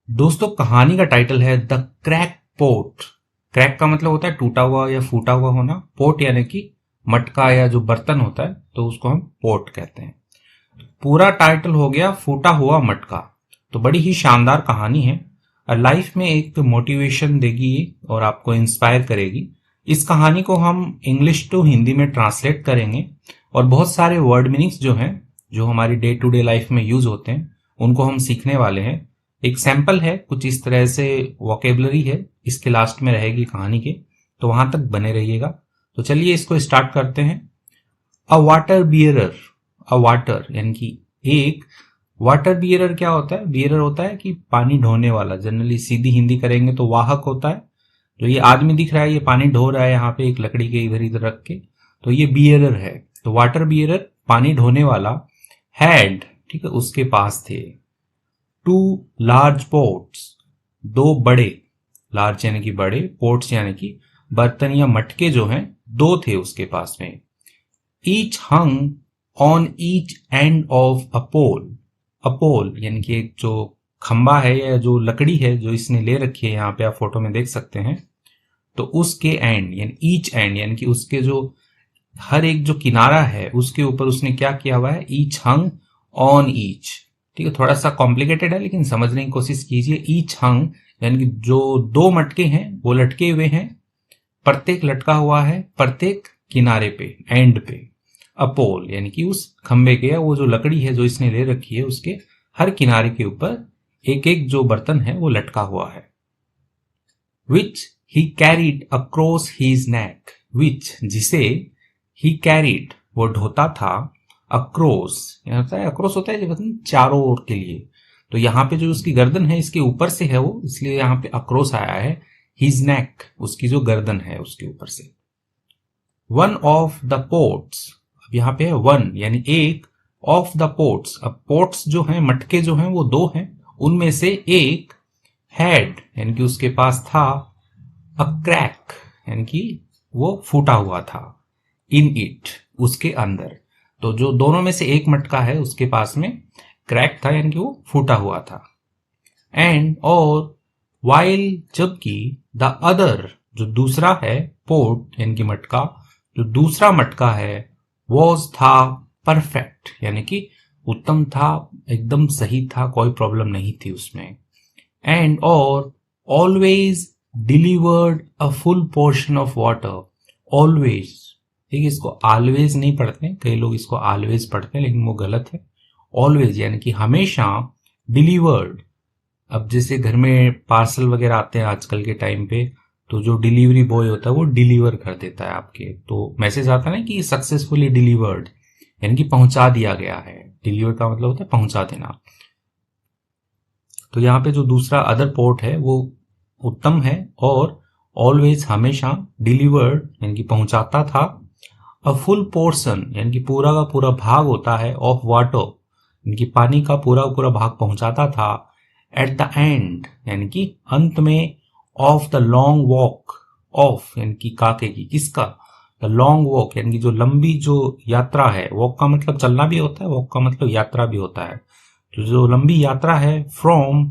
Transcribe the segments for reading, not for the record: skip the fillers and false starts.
दोस्तों कहानी का टाइटल है द क्रैक पोट। क्रैक का मतलब होता है टूटा हुआ या फूटा हुआ होना। पोट यानी कि मटका या जो बर्तन होता है, तो उसको हम पोट कहते हैं। पूरा टाइटल हो गया फूटा हुआ मटका। तो बड़ी ही शानदार कहानी है और लाइफ में एक मोटिवेशन देगी और आपको इंस्पायर करेगी। इस कहानी को हम इंग्लिश टू हिंदी में ट्रांसलेट करेंगे और बहुत सारे वर्ड मीनिंग्स जो हैं, जो हमारी डे टू डे लाइफ में यूज होते हैं, उनको हम सीखने वाले हैं। एक सैंपल है, कुछ इस तरह से वोकेबलरी है, इसके लास्ट में रहेगी कहानी के, तो वहां तक बने रहिएगा। तो चलिए इसको स्टार्ट करते हैं। अ वाटर बियरर। अ वाटर यानी कि एक वाटर बियरर क्या होता है? बियरर होता है कि पानी ढोने वाला। जनरली सीधी हिंदी करेंगे तो वाहक होता है। जो ये आदमी दिख रहा है, ये पानी ढो रहा है यहाँ पे एक लकड़ी के इधर इधर रख के, तो ये बियरर है। तो वाटर बियरर पानी ढोने वाला हैड, ठीक है, उसके पास थे टू लार्ज पोट्स, दो बड़े, लार्ज यानी कि बड़े, पोट्स यानी कि बर्तन या मटके जो हैं, दो थे उसके पास में। Each hung on each end of a pole. A pole यानी कि एक जो खंबा है या जो लकड़ी है जो इसने ले रखी है, यहाँ पे आप फोटो में देख सकते हैं, तो उसके एंड यानी ईच एंड यानी कि उसके जो हर एक जो किनारा है उसके ऊपर उसने क्या किया हुआ है? Each hung on each. ठीक है, थोड़ा सा कॉम्प्लिकेटेड है लेकिन समझने की कोशिश कीजिए। ईच हंग यानी कि जो दो मटके हैं वो लटके हुए हैं, प्रत्येक लटका हुआ है प्रत्येक किनारे पे, एंड पे। अपोल यानी कि उस खंबे के या वो जो लकड़ी है जो इसने ले रखी है उसके हर किनारे के ऊपर एक एक जो बर्तन है वो लटका हुआ है। विच ही कैरीड अक्रॉस हिज नेक। विच जिसे ही कैरीड वो ढोता था, अक्रॉस होता है, अक्रॉस होता है मतलब चारों ओर के लिए। तो यहाँ पे जो उसकी गर्दन है इसके ऊपर से है वो, इसलिए यहाँ पे अक्रॉस आया है। हिज नेक उसकी जो गर्दन है उसके ऊपर से। वन ऑफ द पोट्स, अब यहाँ पे है वन यानी एक, ऑफ द पोट्स, अब पोट्स जो हैं, मटके जो हैं वो दो हैं, उनमें से एक हैड यानी कि उसके पास था, अ क्रैक यानी कि वो फूटा हुआ था, इन इट उसके अंदर। तो जो दोनों में से एक मटका है उसके पास में क्रैक था यानी कि वो फूटा हुआ था। एंड और वाइल जबकि द अदर जो दूसरा है, पोट यानी कि मटका, जो दूसरा मटका है, वॉज था परफेक्ट यानी कि उत्तम था, एकदम सही था, कोई प्रॉब्लम नहीं थी उसमें। एंड और always delivered a full portion of water. Always, ठीक है, इसको ऑलवेज नहीं पढ़ते हैं, कई लोग इसको ऑलवेज पढ़ते हैं लेकिन वो गलत है। ऑलवेज यानी कि हमेशा, डिलीवर्ड, अब जैसे घर में पार्सल वगैरह आते हैं आजकल के टाइम पे, तो जो डिलीवरी बॉय होता है वो डिलीवर कर देता है आपके, तो मैसेज आता है ना कि सक्सेसफुली डिलीवर्ड यानी कि पहुंचा दिया गया है। डिलीवर का मतलब होता है पहुंचा देना। तो यहाँ पे जो दूसरा अदर पोर्ट है वो उत्तम है, और ऑलवेज हमेशा, डिलीवर्ड यानी कि पहुंचाता था, अ फुल पोर्शन यानी कि पूरा का पूरा भाग होता है, ऑफ वाटर यानी कि पानी का पूरा पूरा भाग पहुंचाता था, एट द एंड यानी कि अंत में, of the long walk, of यानी कि काके की, किसका? द लॉन्ग वॉक यानी कि जो लंबी जो यात्रा है, वॉक का मतलब चलना भी होता है, वॉक का मतलब यात्रा भी होता है, तो जो लंबी यात्रा है, फ्रॉम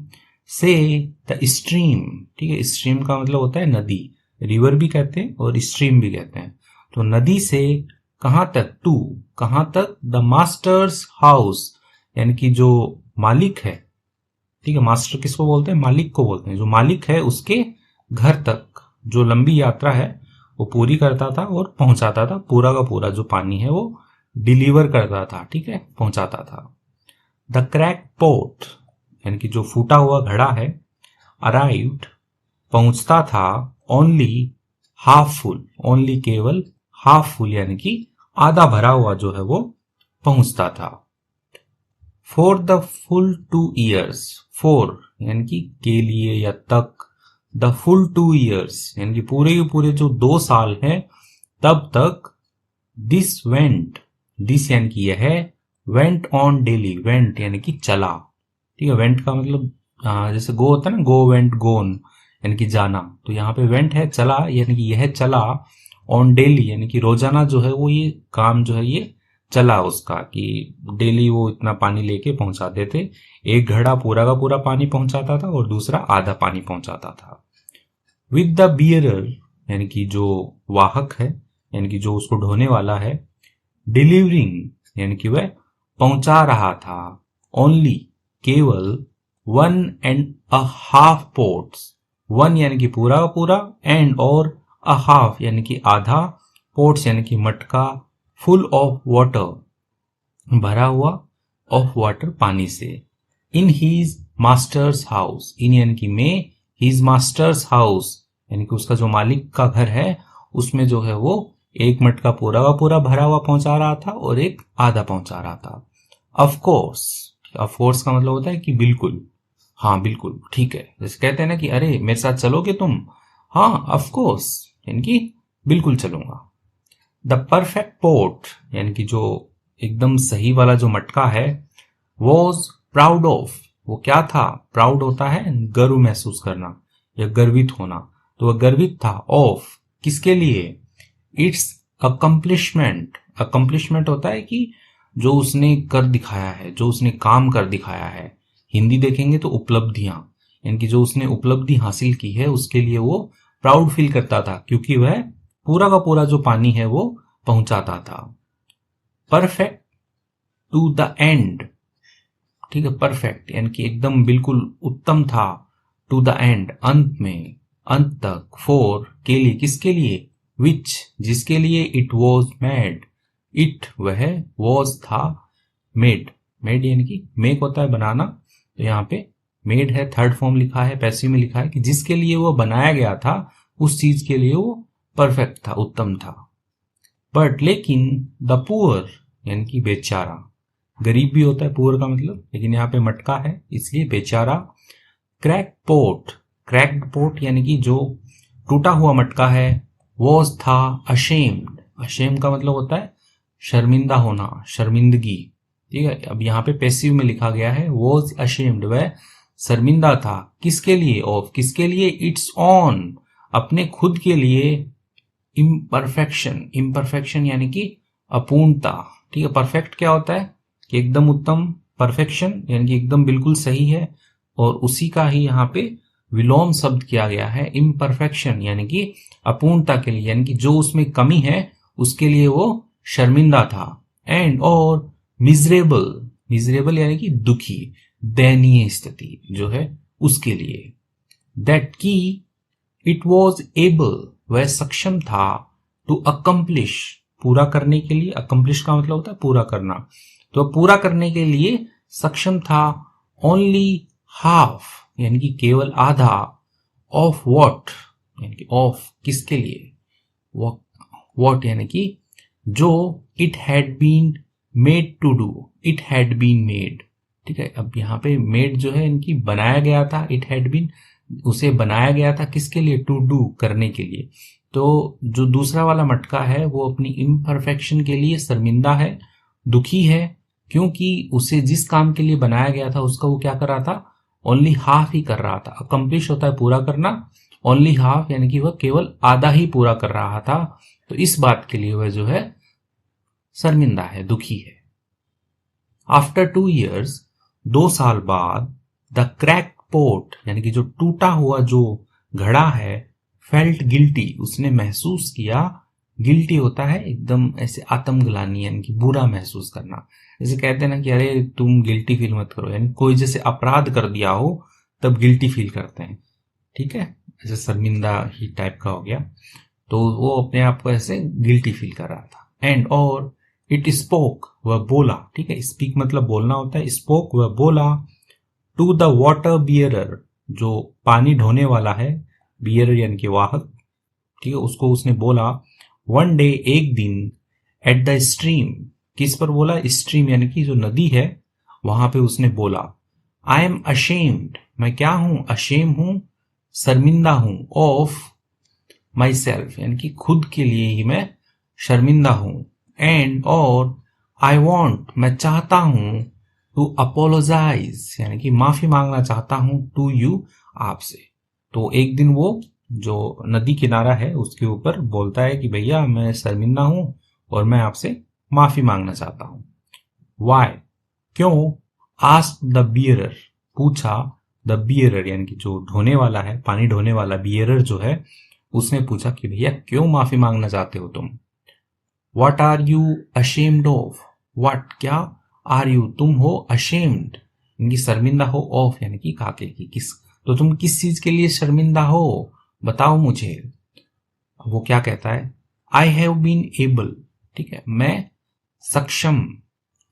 से द स्ट्रीम, ठीक है, स्ट्रीम का मतलब होता है नदी, रिवर भी कहते हैं और स्ट्रीम भी कहते हैं। तो नदी से कहां तक? टू, कहां तक? द मास्टर्स हाउस यानी कि जो मालिक है, ठीक है, मास्टर किसको बोलते हैं? मालिक को बोलते हैं। जो मालिक है उसके घर तक जो लंबी यात्रा है वो पूरी करता था और पहुंचाता था, पूरा का पूरा जो पानी है वो डिलीवर करता था, ठीक है, पहुंचाता था। द क्रैक पोट यानी कि जो फूटा हुआ घड़ा है, अराइव्ड पहुंचता था, ओनली हाफ फुल, ओनली केवल हाफ फुल यानी कि आधा भरा हुआ जो है वो पहुंचता था। For the full 2 years, for यानी कि के लिए या तक, द फुल 2 years यानी कि पूरे के पूरे जो 2 साल हैं तब तक, दिस वेंट, दिस यानी कि यह वेंट ऑन डेली, वेंट यानी कि चला, ठीक है, वेंट का मतलब जैसे गो होता है ना, गो वेंट गोन यानी कि जाना, तो यहाँ पे वेंट है चला, यानी कि यह चला, ऑन डेली यानी कि रोजाना जो है वो ये काम जो है ये चला उसका कि डेली वो इतना पानी लेके पहुंचाते थे। एक घड़ा पूरा का पूरा पानी पहुंचाता था और दूसरा आधा पानी पहुंचाता था। विद द बियरर यानी कि जो वाहक है, यानी कि जो उसको ढोने वाला है, डिलीवरिंग यानी कि वह पहुंचा रहा था, ओनली केवल 1.5 पोर्ट्स, 1 यानी कि पूरा का पूरा, एंड और अ हाफ यानी कि आधा, पोर्ट्स यानी कि मटका, फुल ऑफ वाटर भरा हुआ, ऑफ वाटर पानी से, इन हीज मास्टर्स हाउस, इन यानी कि में, हीज मास्टर्स हाउस यानी कि उसका जो मालिक का घर है उसमें जो है वो एक मटका पूरा का पूरा भरा हुआ पहुंचा रहा था और एक आधा पहुंचा रहा था। ऑफ कोर्स का मतलब होता है कि बिल्कुल, हाँ बिल्कुल ठीक है। जैसे कहते हैं ना कि अरे मेरे साथ चलोगे तुम, हाँ ऑफ कोर्स यानी कि बिल्कुल चलूंगा। द परफेक्ट पोर्ट यानी कि जो एकदम सही वाला जो मटका है, वॉज प्राउड ऑफ, वो क्या था, प्राउड होता है गर्व महसूस करना या गर्वित होना, तो वह गर्वित था ऑफ किसके लिए, इट्स अकम्प्लिशमेंट होता है कि जो उसने कर दिखाया है, जो उसने काम कर दिखाया है। हिंदी देखेंगे तो उपलब्धियां, यानी कि जो उसने उपलब्धि हासिल की है उसके लिए वो प्राउड फील करता था, क्योंकि वह पूरा का पूरा जो पानी है वो पहुंचाता था। परफेक्ट टू द एंड, ठीक है, परफेक्ट यानी कि एकदम बिल्कुल उत्तम था, टू द एंड अंत में, अंत तक, फॉर के लिए, किसके लिए, विच जिसके लिए, इट वॉज मेड, इट वह, वॉज था, मेड यानी कि मेक होता है बनाना, तो यहाँ पे मेड है, थर्ड फॉर्म लिखा है, पैसिव में लिखा है कि जिसके लिए वो बनाया गया था उस चीज के लिए वो परफेक्ट था, उत्तम था। बट लेकिन द पुअर यानी कि बेचारा, गरीब भी होता है पुअर का मतलब, लेकिन यहाँ पे मटका है इसलिए बेचारा। क्रैक्ड पोट यानी कि जो टूटा हुआ मटका है, वॉज था अशेम्ड का मतलब होता है शर्मिंदा होना, शर्मिंदगी, ठीक है। अब यहाँ पे पैसिव में लिखा गया है वॉज अशेम्ड, वह शर्मिंदा था, किसके लिए, ऑफ किसके लिए, इट्स ऑन अपने खुद के लिए, इम्परफेक्शन यानी कि अपूर्णता, ठीक है। परफेक्ट क्या होता है कि एकदम उत्तम, परफेक्शन यानी कि एकदम बिल्कुल सही है, और उसी का ही यहाँ पे विलोम शब्द किया गया है, इम्परफेक्शन यानी कि अपूर्णता के लिए, यानी कि जो उसमें कमी है उसके लिए वो शर्मिंदा था। एंड और मिजरेबल यानी कि दुखी, दयनीय स्थिति जो है उसके लिए। दैट की इट वॉज एबल, वह सक्षम था, टू अकम्प्लिश पूरा करने के लिए, अकम्प्लिश का मतलब होता है पूरा करना, तो पूरा करने के लिए सक्षम था, ओनली हाफ यानी कि केवल आधा, ऑफ वॉट यानी कि ऑफ किसके लिए, वॉट यानी कि जो, it had been made to do, it had been made, ठीक है। अब यहाँ पे मेड जो है इनकी बनाया गया था, इट हैड बीन उसे बनाया गया था किसके लिए, टू डू करने के लिए। तो जो दूसरा वाला मटका है वो अपनी इम्परफेक्शन के लिए शर्मिंदा है, दुखी है, क्योंकि उसे जिस काम के लिए बनाया गया था उसका वो क्या कर रहा था, ओनली हाफ ही कर रहा था। अकम्प्लिश होता है पूरा करना, ओनली हाफ यानी कि वह केवल आधा ही पूरा कर रहा था, तो इस बात के लिए वह जो है शर्मिंदा है, दुखी है। आफ्टर 2 years, 2 साल बाद, द क्रैक पोट यानी कि जो टूटा हुआ जो घड़ा है, फेल्ट गिल्टी उसने महसूस किया, गिल्टी होता है एकदम ऐसे आत्मग्लानि यानी कि बुरा महसूस करना, जैसे कहते हैं ना कि अरे तुम गिल्टी फील मत करो, यानी कोई जैसे अपराध कर दिया हो तब गिल्टी फील करते हैं, ठीक है, ऐसे शर्मिंदा ही टाइप का हो गया, तो वो अपने आप को ऐसे गिल्टी फील कर रहा था। एंड और इट स्पोक वह बोला, ठीक है, स्पीक मतलब बोलना होता है, स्पोक वह बोला, टू द वाटर बियरर जो पानी ढोने वाला है, बियरर यानी कि वाहक, ठीक है, उसको उसने बोला, वन डे एक दिन, एट द स्ट्रीम किस पर बोला, स्ट्रीम यानी कि जो नदी है वहां पे उसने बोला, आई एम अशेम्ड मैं क्या हूं, अशेम हूं, शर्मिंदा हूं, ऑफ माई सेल्फ यानी कि खुद के लिए ही मैं शर्मिंदा हूं, एंड और आई वॉन्ट मैं चाहता हूं, टू अपोलोजाइज यानी कि माफी मांगना चाहता हूं, टू यू आपसे। तो एक दिन वो जो नदी किनारा है उसके ऊपर बोलता है कि भैया मैं शर्मिंदा हूं और मैं आपसे माफी मांगना चाहता हूं। वाई, क्यों? आस्क्ड द बियरर, पूछा, द बियरर यानी कि जो ढोने वाला है, पानी ढोने वाला बियरर जो है, उसने पूछा कि भैया क्यों माफी मांगना चाहते हो तुम? What are you ashamed of? What, क्या? Are you, तुम हो, ashamed यानी कि शर्मिंदा हो, of यानी कि काके की, किस, तो तुम किस चीज के लिए शर्मिंदा हो, बताओ मुझे। वो क्या कहता है? I have been able, ठीक है, मैं सक्षम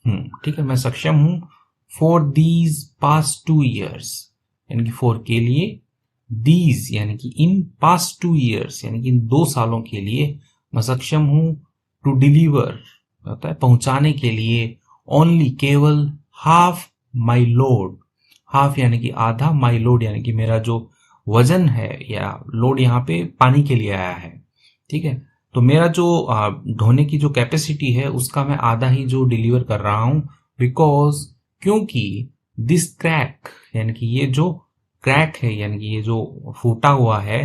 हूं, ठीक है, मैं सक्षम हूं, for these past 2 years यानी कि for के लिए, these यानी कि in past 2 years यानी कि इन 2 सालों के लिए मैं सक्षम हूं, टू डिलीवर होता है पहुंचाने के लिए, ओनली केवल, हाफ माई लोड, हाफ यानी कि आधा, माई लोड यानी कि मेरा जो वजन है, या लोड यहाँ पे पानी के लिए आया है, ठीक है, तो मेरा जो ढोने की जो कैपेसिटी है उसका मैं आधा ही जो डिलीवर कर रहा हूं, बिकॉज, क्योंकि, दिस क्रैक यानी कि ये जो क्रैक है यानी कि ये जो फूटा हुआ है,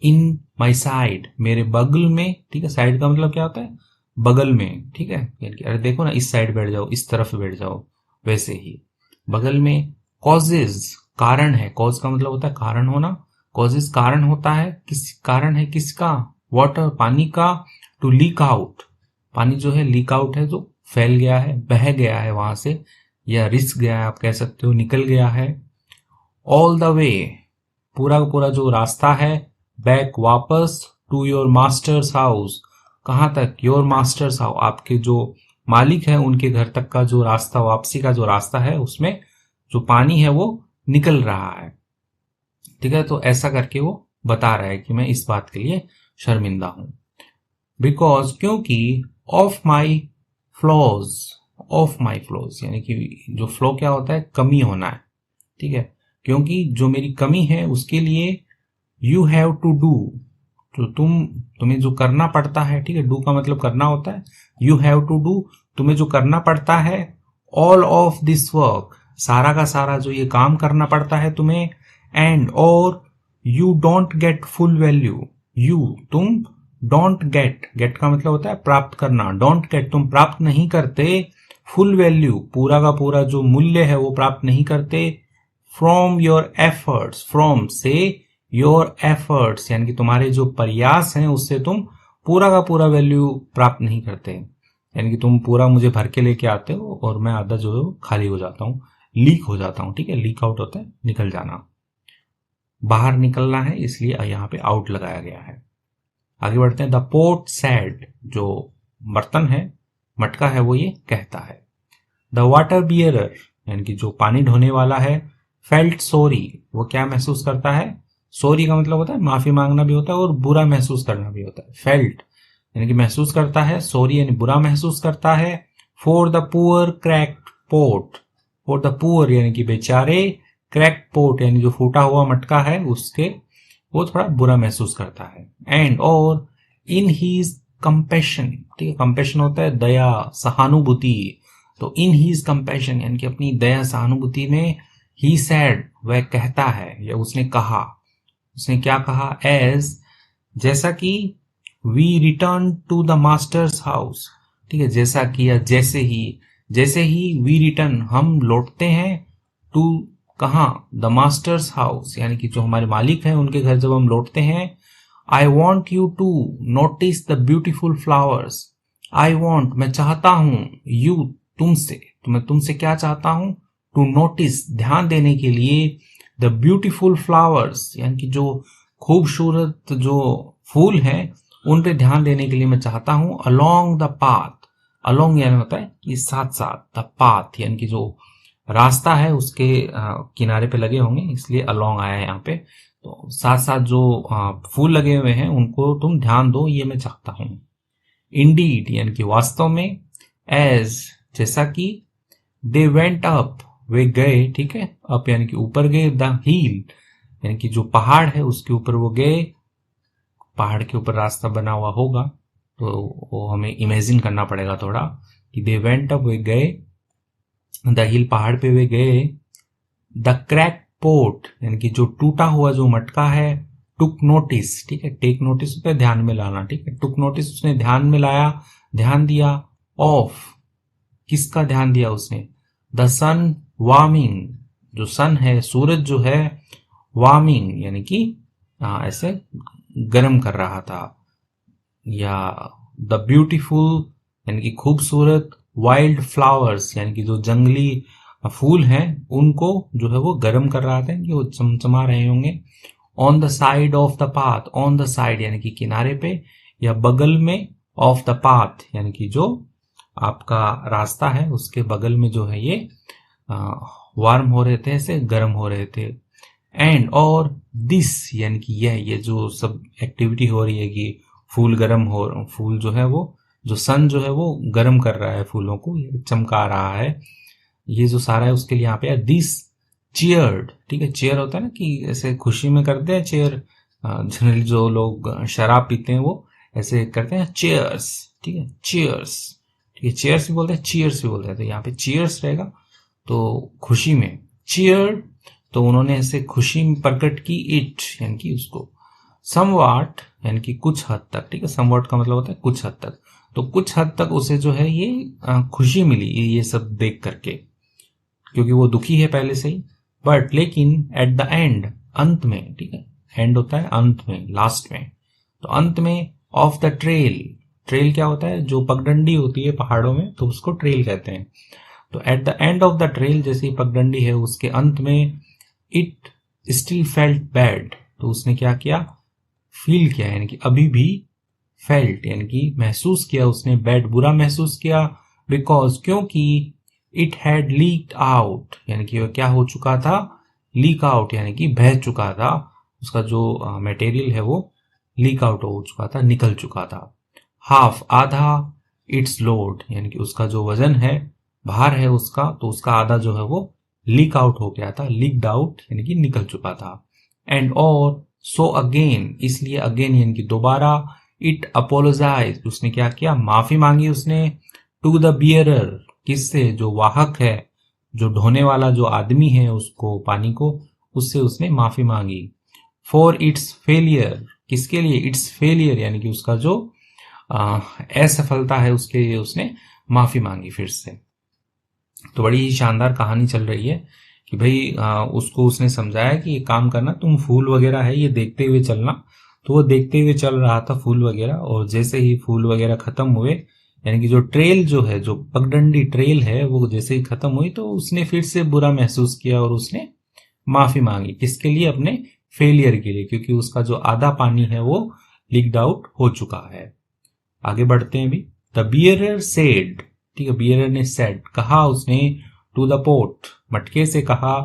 इन माई साइड मेरे बगल में, ठीक है, साइड का मतलब क्या होता है? बगल में, ठीक है, यानी कि अरे देखो ना, इस साइड बैठ जाओ, इस तरफ बैठ जाओ, वैसे ही बगल में, कॉजेज कारण है, कॉज का मतलब होता है कारण होना, कॉजेज कारण होता है, किस कारण है, किसका? वाटर पानी का, टू लीक आउट, पानी जो है लीक आउट है, जो फैल गया है, बह गया है वहां से, या रिस गया है, आप कह सकते हो, निकल गया है, ऑल द वे पूरा का पूरा जो रास्ता है, बैक वापस, टू योर मास्टर्स हाउस, कहां तक? योर मास्टर्स हाउस, आपके जो मालिक है उनके घर तक का जो रास्ता, वापसी का जो रास्ता है, उसमें जो पानी है वो निकल रहा है, ठीक है, तो ऐसा करके वो बता रहा है कि मैं इस बात के लिए शर्मिंदा हूं, बिकॉज, क्योंकि, of my flaws, of my flaws यानी कि जो फ्लो क्या होता है? कमी होना है, ठीक है, क्योंकि जो मेरी कमी है उसके लिए, यू हैव टू डू, तो तुम्हें जो करना पड़ता है, ठीक है, डू का मतलब करना होता है, यू हैव टू डू, तुम्हें जो करना पड़ता है, ऑल ऑफ दिस वर्क, सारा का सारा जो ये काम करना पड़ता है तुम्हें, एंड, और, you don't get full value, you तुम, डोंट गेट, गेट का मतलब होता है प्राप्त करना, डोंट गेट तुम प्राप्त नहीं करते, फुल वैल्यू पूरा का पूरा जो मूल्य है वो प्राप्त नहीं करते, फ्रॉम योर एफर्ट्स, फ्रॉम से, योर एफर्ट्स यानी कि तुम्हारे जो प्रयास हैं उससे तुम पूरा का पूरा वैल्यू प्राप्त नहीं करते, यानी कि तुम पूरा मुझे भर के लेके आते हो और मैं आधा जो है खाली हो जाता हूँ, लीक हो जाता हूँ, ठीक है, लीक आउट होता है निकल जाना, बाहर निकलना है, इसलिए यहाँ पे आउट लगाया गया है। आगे बढ़ते हैं। द पोर्ट सैड, जो बर्तन है, मटका है, वो ये कहता है। द वाटर बियरर यानी कि जो पानी ढोने वाला है, फेल्ट सॉरी, वो क्या महसूस करता है? सॉरी का मतलब होता है माफी मांगना भी होता है और बुरा महसूस करना भी होता है। फेल्ट यानी कि महसूस करता है, सॉरी यानी बुरा महसूस करता है। For the poor cracked pot, for the poor यानी कि बेचारे, क्रैक्ड पोट यानी जो फूटा हुआ मटका है उसके वो थोड़ा बुरा महसूस करता है। एंड और इन हीज कंपैशन, ठीक है, कंपैशन होता है दया, सहानुभूति, तो इन हीज कंपैशन यानी कि अपनी दया सहानुभूति में, ही सैड वह कहता है या उसने कहा, उसने क्या कहा? एज जैसा कि, we return to the master's house, ठीक है, जैसा कि या जैसे ही वी रिटर्न हम लौटते हैं, टू कहा? द मास्टर्स हाउस यानी कि जो हमारे मालिक हैं उनके घर जब हम लौटते हैं। I want you to notice the beautiful flowers, I want मैं चाहता हूं, यू तुमसे, तो मैं तुमसे क्या चाहता हूं? टू नोटिस ध्यान देने के लिए, द ब्यूटिफुल फ्लावर्स यानी कि जो खूबसूरत जो फूल हैं उन पे ध्यान देने के लिए मैं चाहता हूं। अलोंग द पाथ, अलोंग यानी होता है कि साथ साथ, द पाथ यानी कि जो रास्ता है उसके किनारे पे लगे होंगे इसलिए अलोंग आया है यहाँ पे, तो साथ साथ जो फूल लगे हुए हैं उनको तुम ध्यान दो, ये मैं चाहता हूं। इंडीड यानी कि वास्तव में, एज जैसा कि, दे वेंट अप वे गए, ठीक है, अप यानी कि ऊपर गए, द हिल यानी कि जो पहाड़ है उसके ऊपर वो गए, पहाड़ के ऊपर रास्ता बना हुआ होगा तो वो हमें इमेजिन करना पड़ेगा थोड़ा कि दे वेंट अप वे गए, द हिल पहाड़ पे वे गए, द क्रैक पोट यानी कि जो टूटा हुआ जो मटका है, टुक नोटिस, ठीक है, टेक नोटिस होता है ध्यान में लाना, ठीक है, टुक नोटिस उसने ध्यान में लाया, ध्यान दिया, ऑफ, किसका ध्यान दिया उसने, द सन वार्मिंग, जो सन है, सूरज जो है, वार्मिंग यानी कि ऐसे गर्म कर रहा था, या द ब्यूटीफुल यानी कि खूबसूरत, वाइल्ड फ्लावर्स यानी कि जो जंगली फूल हैं उनको जो है वो गर्म कर रहा था, कि वो चमचमा रहे होंगे। On the side of the path, on the side यानी कि किनारे पे या बगल में, ऑफ द पाथ यानी कि जो आपका रास्ता है उसके बगल में जो है ये वार्म हो रहे थे, ऐसे गर्म हो रहे थे। एंड और दिस यानी कि ये जो सब एक्टिविटी हो रही है कि फूल फूल जो है वो, जो सन जो है वो गर्म कर रहा है फूलों को, चमका रहा है, ये जो सारा है उसके लिए यहाँ पे दिस चीयर्ड, ठीक है, चेयर होता है ना कि ऐसे खुशी में करते हैं चेयर, जनरली जो लोग शराब पीते हैं वो ऐसे करते हैं चेयर्स, ठीक है, चेयर्स, ठीक है, चेयर्स भी बोलते हैं, चीयर्स भी बोलते हैं, तो यहाँ पे चीयर्स रहेगा तो खुशी में चीयर, तो उन्होंने ऐसे खुशी प्रकट की, इट यानी कि उसको, समवाट यानी कि कुछ हद तक, ठीक है, समवाट का मतलब होता है कुछ हद तक, तो कुछ हद तक उसे जो है ये खुशी मिली ये सब देख करके, क्योंकि वो दुखी है पहले से ही। बट लेकिन एट द एंड, अंत में, ठीक है, एंड होता है अंत में, लास्ट में, तो अंत में ऑफ द ट्रेल, ट्रेल क्या होता है, जो पगडंडी होती है पहाड़ों में तो उसको ट्रेल कहते हैं, तो at the end of the trail, जैसे ही पगडंडी है उसके अंत में, इट स्टिल फेल्ट बैड, तो उसने क्या किया, फील किया यानी कि अभी भी, फेल्ट यानी कि महसूस किया उसने, बैड बुरा महसूस किया, बिकॉज क्योंकि इट हैड लीक्ड आउट यानी कि वह क्या हो चुका था, लीक आउट यानी कि बह चुका था, उसका जो मटेरियल है वो लीक आउट हो चुका था, निकल चुका था। हाफ आधा, इट्स लोड यानी कि उसका जो वजन है, भार है उसका, तो उसका आधा जो है वो लीक आउट हो गया था, लीक्ड आउट यानी कि निकल चुका था। एंड और सो अगेन, इसलिए अगेन यानी कि दोबारा, इट अपोलोजाइज, उसने क्या किया, माफी मांगी उसने, टू द बियरर, किससे, जो वाहक है, जो ढोने वाला जो आदमी है उसको पानी को, उससे उसने माफी मांगी। फॉर इट्स फेलियर, किसके लिए, इट्स फेलियर यानी कि उसका जो असफलता है उसके लिए उसने माफी मांगी फिर से। तो बड़ी ही शानदार कहानी चल रही है कि भाई उसको उसने समझाया कि ये काम करना, तुम फूल वगैरह है ये देखते हुए चलना, तो वो देखते हुए चल रहा था फूल वगैरह, और जैसे ही फूल वगैरह खत्म हुए, यानी कि जो ट्रेल जो है, जो पगडंडी ट्रेल है, वो जैसे ही खत्म हुई तो उसने फिर से बुरा महसूस किया और उसने माफी मांगी, किसके लिए, अपने फेलियर के लिए, क्योंकि उसका जो आधा पानी है वो लीक्ड आउट हो चुका है। आगे बढ़ते हैं भी। द बियरर सेड, ठीक है, बियरर ने सेड, कहा उसने, टू द पोट, मटके से कहा,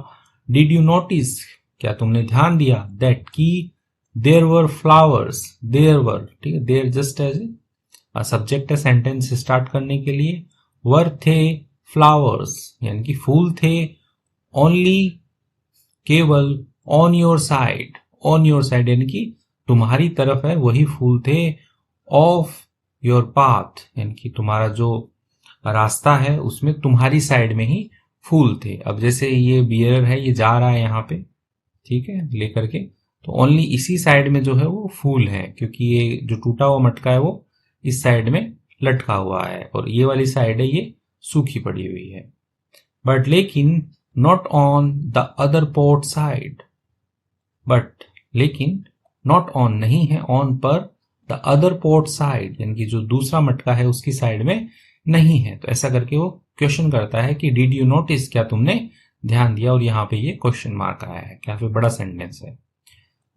डिड यू नोटिस, क्या तुमने ध्यान दिया, दैट की, there were flowers, there were, ठीक है, देयर जस्ट एज सब्जेक्ट है सेंटेंस स्टार्ट करने के लिए, वर थे, फ्लावर्स यानी कि फूल थे, ओनली केवल, on your side, on your side यानी कि तुम्हारी तरफ है वही फूल थे, ऑफ योर पाथ यानी कि तुम्हारा जो रास्ता है उसमें तुम्हारी साइड में ही फूल थे। अब जैसे ये बियरर है ये जा रहा है यहाँ पे, ठीक है, लेकर के, तो ओनली इसी साइड में जो है वो फूल है, क्योंकि ये जो टूटा हुआ मटका है वो इस साइड में लटका हुआ है और ये वाली साइड है ये सूखी पड़ी हुई है। बट लेकिन not on the other port side, but लेकिन नॉट ऑन नहीं है, ऑन पर, द अदर पोर्ट साइड यानी कि जो दूसरा मटका है उसकी साइड में नहीं है। तो ऐसा करके वो क्वेश्चन करता है कि डिड यू नोटिस, क्या तुमने ध्यान दिया, और यहाँ पे ये क्वेश्चन मार्क आया है, काफी बड़ा सेंटेंस है।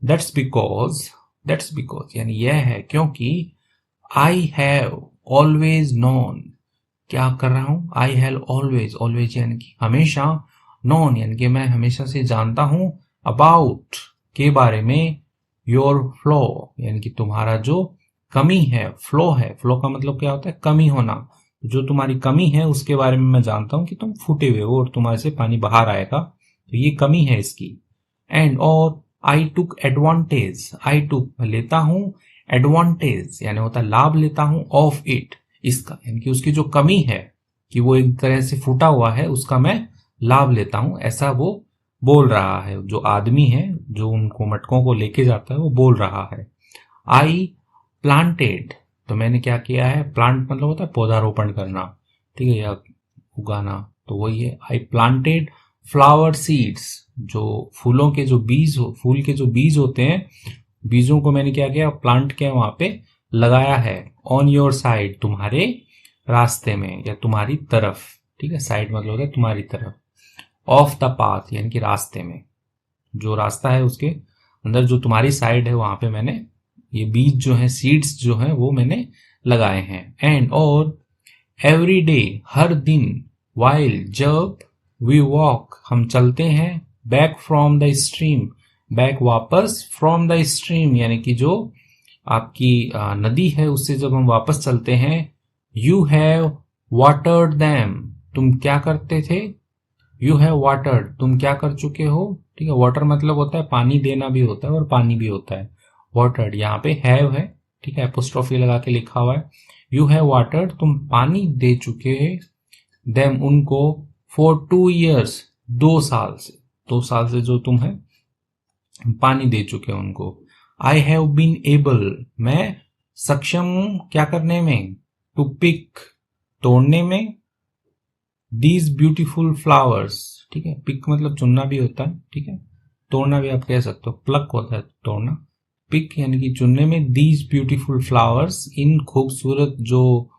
दैट्स बिकॉज यानी यह है क्योंकि, आई हैव ऑलवेज नोन, क्या कर रहा हूं, आई हैव ऑलवेज, ऑलवेज यानी कि हमेशा, नोन यानी कि मैं हमेशा से जानता हूं, अबाउट के बारे में, योर फ्लो यानी कि तुम्हारा जो कमी है, फ्लो है, फ्लो का मतलब क्या होता है, कमी होना, जो तुम्हारी कमी है उसके बारे में मैं जानता हूं कि तुम फूटे हुए हो और तुम्हारे से पानी बाहर आएगा, तो ये कमी है इसकी। एंड और आई टुक एडवांटेज, आई टुक लेता हूं, एडवांटेज यानी होता है लाभ लेता हूं, ऑफ इट इसका, यानी कि उसकी जो कमी है कि वो एक तरह से फूटा हुआ है उसका मैं लाभ लेता हूं, ऐसा वो बोल रहा है, जो आदमी है जो उनको मटकों को लेके जाता है वो बोल रहा है। आई प्लांटेड, तो मैंने क्या किया है, प्लांट मतलब होता है पौधारोपण करना, ठीक है, या उगाना, तो वही है। आई प्लांटेड फ्लावर सीड्स, जो फूलों के जो बीज, फूल के जो बीज होते हैं, बीजों को मैंने क्या किया, प्लांट किया, वहां पे लगाया है। ऑन योर साइड, तुम्हारे रास्ते में या तुम्हारी तरफ, ठीक है, साइड मतलब होता है तुम्हारी तरफ। ऑफ द पाथ यानी कि रास्ते में, जो रास्ता है उसके अंदर जो तुम्हारी साइड है वहां पे मैंने ये बीज जो है, सीड्स जो है वो मैंने लगाए हैं। एंड और एवरी डे, हर दिन, वाइल जब, वी वॉक हम चलते हैं, back from the stream, back वापस, फ्रॉम द स्ट्रीम यानी कि जो आपकी नदी है उससे जब हम वापस चलते हैं, यू हैव वाटर्ड दैम, तुम क्या करते थे, यू हैव वाटर्ड, तुम क्या कर चुके हो, ठीक है। वाटर मतलब होता है पानी देना भी होता है और पानी भी होता है। वाटर्ड यहाँ पे हैव है, ठीक है, एपोस्ट्रोफी लगा के लिखा हुआ है। यू हैव वाटर्ड, तुम पानी दे चुके हैं, देम उनको, फॉर 2 years, 2 साल से, 2 साल से जो तुम है पानी दे चुके हैं उनको। आई हैव बीन एबल, मैं सक्षम हूं क्या करने में, टू पिक, तोड़ने में, दीज ब्यूटीफुल फ्लावर्स, ठीक है, पिक मतलब चुनना भी होता है, ठीक है, तोड़ना भी आप कह सकते हो, प्लक होता है तोड़ना, पिक यानी कि चुनने में, दीज ब्यूटीफुल फ्लावर्स, इन खूबसूरत जो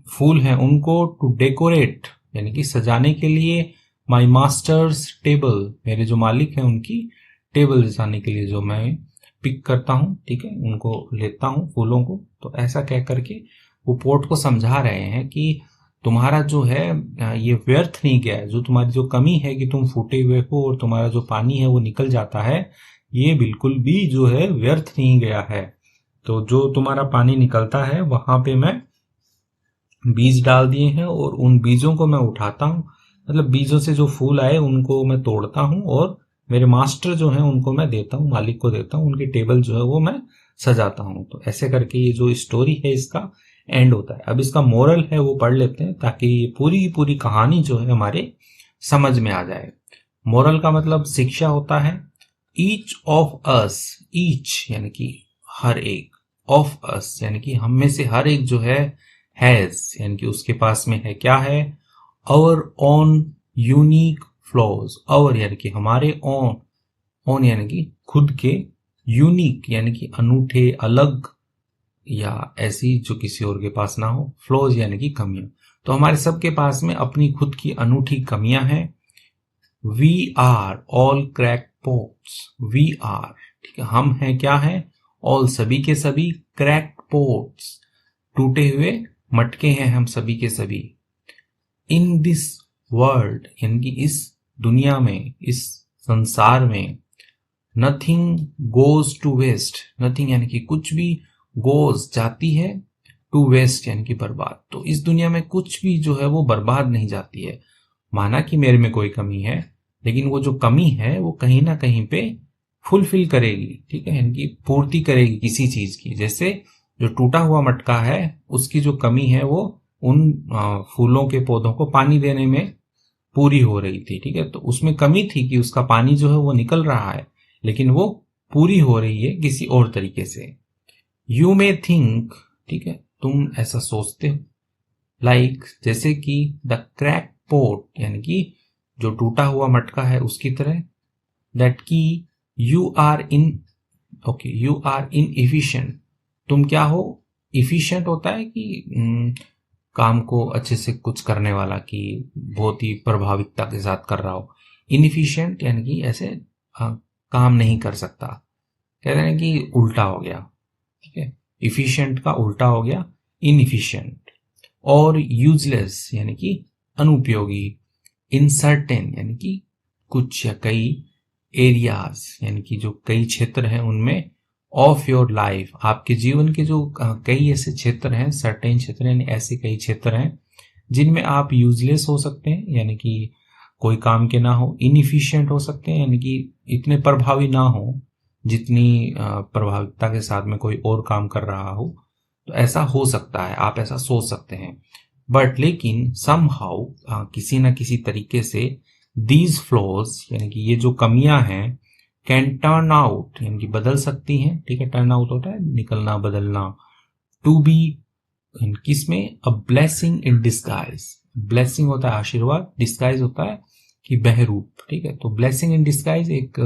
फूल हैं उनको, टू डेकोरेट यानी कि सजाने के लिए, माई मास्टर्स टेबल, मेरे जो मालिक हैं उनकी टेबल सजाने के लिए जो मैं पिक करता हूं, ठीक है, उनको लेता हूं फूलों को। तो ऐसा कह करके वो पोर्ट को समझा रहे हैं कि तुम्हारा जो है ये व्यर्थ नहीं गया है, जो तुम्हारी जो कमी है कि तुम फूटे हुए हो और तुम्हारा जो पानी है वो निकल जाता है, ये बिल्कुल भी जो है व्यर्थ नहीं गया है। तो जो तुम्हारा पानी निकलता है वहां पे मैं बीज डाल दिए हैं और उन बीजों को मैं उठाता हूं, मतलब बीजों से जो फूल आए उनको मैं तोड़ता हूं और मेरे मास्टर जो है उनको मैं देता हूं, मालिक को देता हूं, उनकी टेबल जो है वो मैं सजाता हूं। तो ऐसे करके ये जो स्टोरी है इसका एंड होता है। अब इसका मोरल है वो पढ़ लेते हैं ताकि ये पूरी की पूरी कहानी जो है हमारे समझ में आ जाए। मोरल का मतलब शिक्षा होता है। ईच ऑफ अस, ईच यानी कि हर एक, ऑफ अस यानी कि हम में से हर एक जो है, हैज यानी कि उसके पास में है, क्या है, our own unique flaws, our यानी कि हमारे, ओन, ओन यानी कि खुद के, यूनिक यानी कि अनूठे, अलग या ऐसी जो किसी और के पास ना हो, फ्लॉज यानी कि कमियां। तो हमारे सबके पास में अपनी खुद की अनूठी कमियां हैं। We are all crack pots, we are, ठीक है, हम हैं, क्या है, ऑल सभी के सभी, क्रैक पोट्स टूटे हुए मटके हैं हम सभी के सभी। इन दिस वर्ल्ड यानी कि इस दुनिया में, इस संसार में, nothing goes to waste, nothing यानी कि कुछ भी, गोज जाती है, टू वेस्ट यानी कि बर्बाद। तो इस दुनिया में कुछ भी जो है वो बर्बाद नहीं जाती है। माना कि मेरे में कोई कमी है, लेकिन वो जो कमी है वो कहीं ना कहीं पे फुलफिल करेगी, ठीक है, यानी कि पूर्ति करेगी किसी चीज की। जैसे जो टूटा हुआ मटका है उसकी जो कमी है वो उन फूलों के पौधों को पानी देने में पूरी हो रही थी, ठीक है, तो उसमें कमी थी कि उसका पानी जो है वो निकल रहा है, लेकिन वो पूरी हो रही है किसी और तरीके से। यू मे थिंक, ठीक है, तुम ऐसा सोचते हो, लाइक जैसे कि द क्रैक पोट यानी कि जो टूटा हुआ मटका है उसकी तरह, दैट की you are in, okay, you are in efficient, तुम क्या हो, इफिशिएंट होता है कि काम को अच्छे से कुछ करने वाला, कि बहुत ही प्रभाविकता के साथ कर रहा हो। इनइफिशिएंट यानी कि ऐसे काम नहीं कर सकता, कहते हैं कि उल्टा हो गया, ठीक है, इफिशिएंट का उल्टा हो गया इनइफिशिएंट। और यूजलेस यानी कि अनुपयोगी, इनसर्टेन यानी कि कुछ या कई, एरियाज यानी कि जो कई क्षेत्र हैं उनमें, ऑफ योर लाइफ आपके जीवन के जो कई ऐसे क्षेत्र हैं, सर्टेन क्षेत्र यानी ऐसे कई क्षेत्र हैं जिनमें आप यूजलेस हो सकते हैं यानी कि कोई काम के ना हो, इनइफिशिएंट हो सकते हैं यानी कि इतने प्रभावी ना हो जितनी प्रभाविकता के साथ में कोई और काम कर रहा हो। तो ऐसा हो सकता है, आप ऐसा सोच सकते हैं। बट लेकिन समहाउ किसी ना किसी तरीके से, दीज फ्लॉज यानी कि ये जो कमियां हैं, कैन टर्न आउट यानी कि बदल सकती हैं, ठीक है, टर्न आउट होता है निकलना, बदलना, टू बी किसमें, a blessing in disguise. Blessing होता है आशीर्वाद, डिस्गाइज होता है कि बहरूप, ठीक है। तो ब्लेसिंग इन डिस्गाइज एक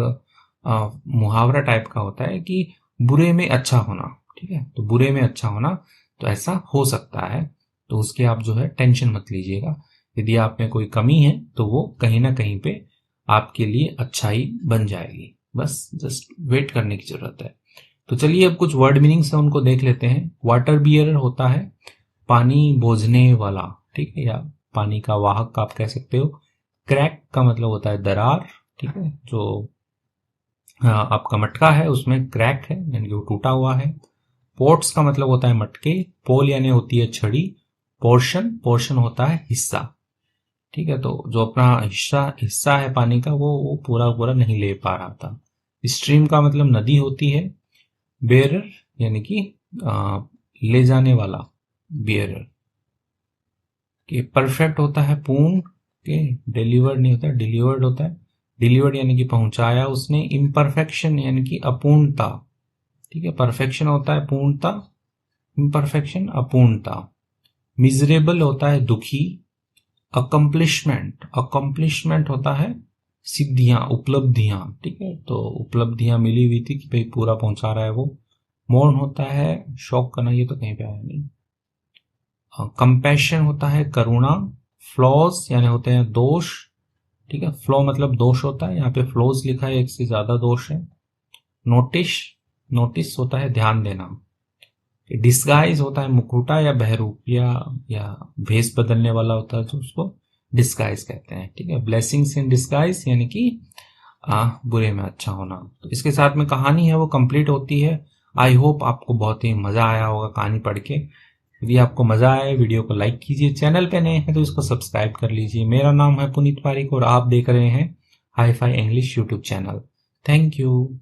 मुहावरा टाइप का होता है कि बुरे में अच्छा होना, ठीक है। तो बुरे में अच्छा होना, तो ऐसा हो सकता है, तो उसकी आप जो है टेंशन मत लीजिएगा। यदि आप में कोई कमी है तो वो कहीं ना कहीं पे आपके लिए अच्छाई बन जाएगी, बस जस्ट वेट करने की जरूरत है। तो चलिए अब कुछ वर्ड मीनिंग्स है उनको देख लेते हैं। वाटर बियरर होता है पानी बोझने वाला, ठीक है, या पानी का वाहक आप कह सकते हो। क्रैक का मतलब होता है दरार, ठीक है। जो आपका मटका है उसमें क्रैक है, यानी कि वो टूटा हुआ है। पोर्ट्स का मतलब होता है मटके। पोल यानी होती है छड़ी। पोर्शन, पोर्शन होता है हिस्सा, ठीक है। तो जो अपना हिस्सा है पानी का वो पूरा पूरा नहीं ले पा रहा था। स्ट्रीम का मतलब नदी होती है। बेरर यानी कि ले जाने वाला, बेरर। कि परफेक्ट होता है पूर्ण, के डिलीवर्ड नहीं होता, डिलीवर्ड होता है। डिलीवर्ड यानी कि पहुंचाया उसने। इम्परफेक्शन यानी कि अपूर्णता, ठीक है। परफेक्शन होता है पूर्णता, इम्परफेक्शन अपूर्णता। मिजरेबल होता है दुखी। अकम्प्लिशमेंट, अकम्प्लिशमेंट होता है सिद्धियां, उपलब्धियां, ठीक है। तो उपलब्धियां मिली हुई थी कि भाई पूरा पहुंचा रहा है वो। मौन होता है शौक करना, ये तो कहीं पे आया नहीं। कंपैशन होता है करुणा। फ्लॉज यानी होते हैं दोष, ठीक है। फ्लॉ मतलब दोष होता है, यहाँ पे फ्लॉज लिखा है, एक से ज्यादा दोष है। नोटिस, नोटिस होता है ध्यान देना। डिस्गाइज होता है मुखौटा या बहरूप या भेष बदलने वाला होता है, तो उसको डिस्गाइज कहते हैं, ठीक है। ब्लेसिंग्स इन डिस्गाइज यानी कि बुरे में अच्छा होना। तो इसके साथ में कहानी है वो कंप्लीट होती है। आई होप आपको बहुत ही मजा आया होगा कहानी पढ़ के। यदि आपको मजा आए वीडियो को लाइक कीजिए, चैनल पे नए हैं तो इसको सब्सक्राइब कर लीजिए। मेरा नाम है पुनीत पारिक और आप देख रहे हैं hi fi English YouTube channel. Thank you.